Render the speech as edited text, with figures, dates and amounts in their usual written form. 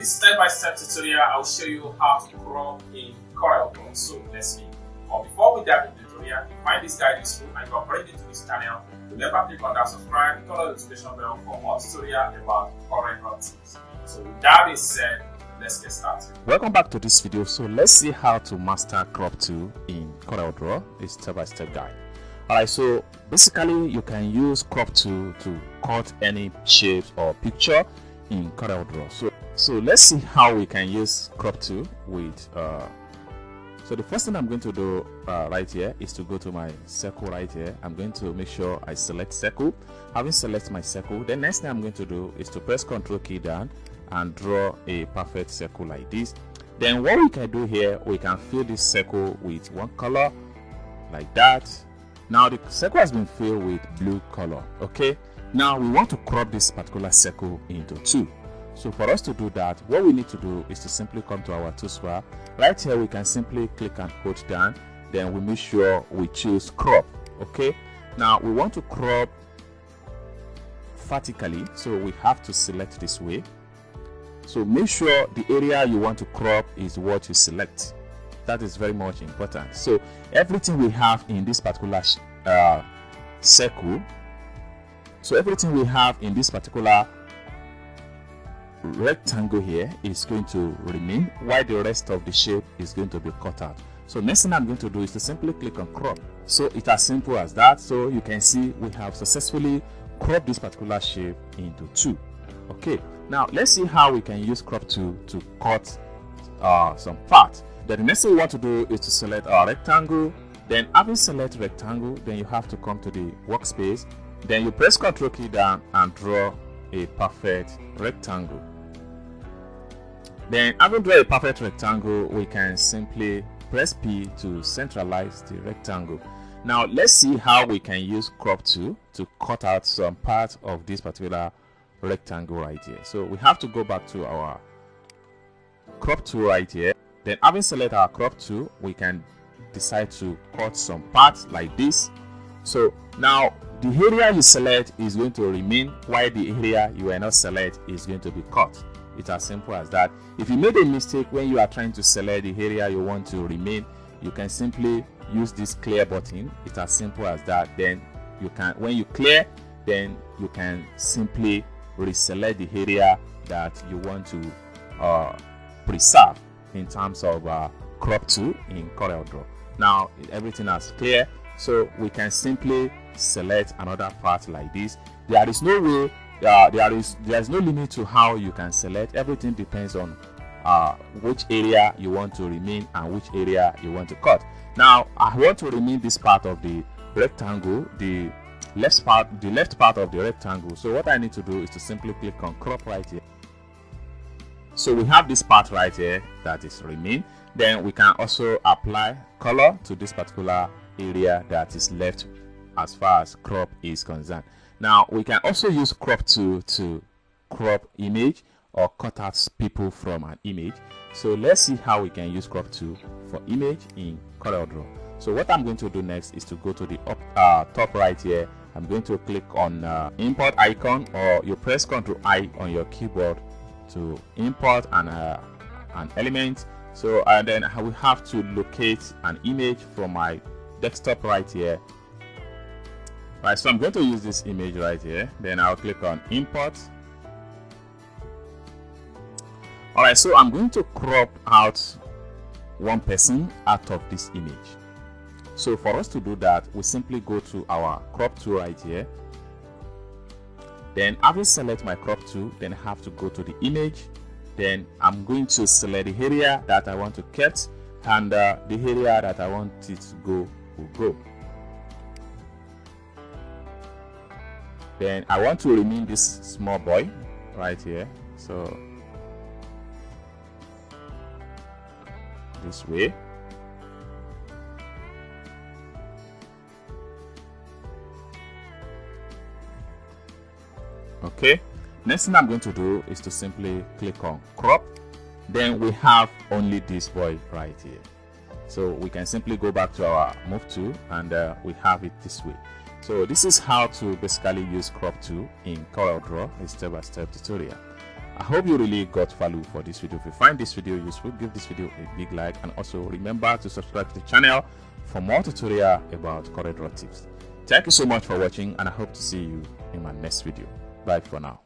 This step-by-step tutorial, I'll show you how to crop in CorelDRAW. So let's begin. But before we dive into the tutorial, if you find this guide useful and you are already to this channel, remember to click on that subscribe and turn on the notification bell for more tutorials about CorelDRAW tips. So with that being said, let's get started. Welcome back to this video. So let's see how to master crop tool in CorelDRAW, a step-by-step guide. Alright, so basically you can use crop tool to cut any shape or picture in CorelDRAW. So let's see how we can use crop tool with so the first thing I'm going to do right here is to go to my circle right here. I'm going to make sure I select circle. Having selected my circle, the next thing I'm going to do is to press Ctrl key down and draw a perfect circle like this. Then what we can do here, we can fill this circle with one color like that. Now the circle has been filled with blue color. Okay, now we want to crop this particular circle into two. So for us to do that, what we need to do is to simply come to our toolbar. Right here we can simply click and hold down, then we make sure we choose crop. Okay, now we want to crop vertically, so we have to select this way. So make sure the area you want to crop is what you select. That is very much important. So everything we have in this particular circle, so everything we have in this particular rectangle here is going to remain, while the rest of the shape is going to be cut out. So next thing I'm going to do is to simply click on crop. So it's as simple as that. So you can see we have successfully cropped this particular shape into two. Okay, now let's see how we can use crop tool to cut some parts. Then the next thing we want to do is to select our rectangle. Then having selected rectangle, then you have to come to the workspace. Then you press Ctrl key down and draw a perfect rectangle. Then having drawn a perfect rectangle, we can simply press P to centralize the rectangle. Now let's see how we can use crop tool to cut out some part of this particular rectangle right here. So we have to go back to our crop tool right here. Then having selected our crop tool, we can decide to cut some parts like this. So now the area you select is going to remain, while the area you will not select is going to be cut. It's as simple as that. If you made a mistake when you are trying to select the area you want to remain, you can simply use this clear button. It's as simple as that. Then you can, when you clear, then you can simply reselect the area that you want to preserve in terms of crop tool in CorelDRAW. Now everything is clear, so we can simply select another part like this. There is no way, there is no limit to how you can select. Everything depends on which area you want to remain and which area you want to cut. Now I want to remain this part of the rectangle, the left part of the rectangle. So what I need to do is to simply click on crop right here. So we have this part right here that is remain. Then we can also apply color to this particular area that is left as far as crop is concerned. Now we can also use crop tool to crop image or cut out people from an image. So let's see how we can use crop tool for image in CorelDRAW. So what I'm going to do next is to go to the top right here. I'm going to click on import icon, or you press Ctrl I on your keyboard to import an element. So and then I will have to locate an image from my desktop right here. Right, so I'm going to use this image right here. Then I'll click on import. Alright, so I'm going to crop out one person out of this image. So for us to do that, we simply go to our crop tool right here. Then having select my crop tool, then I have to go to the image. Then I'm going to select the area that I want to keep, and the area that I want it to go will go. Then I want to remain this small boy right here, so this way. Okay, next thing I'm going to do is to simply click on crop. Then we have only this boy right here, so we can simply go back to our move tool and we have it this way. So this is how to basically use crop tool in CorelDRAW, a step-by-step tutorial. I hope you really got value for this video. If you find this video useful, give this video a big like, and also remember to subscribe to the channel for more tutorial about CorelDRAW tips. Thank you so much for watching, and I hope to see you in my next video. Bye for now.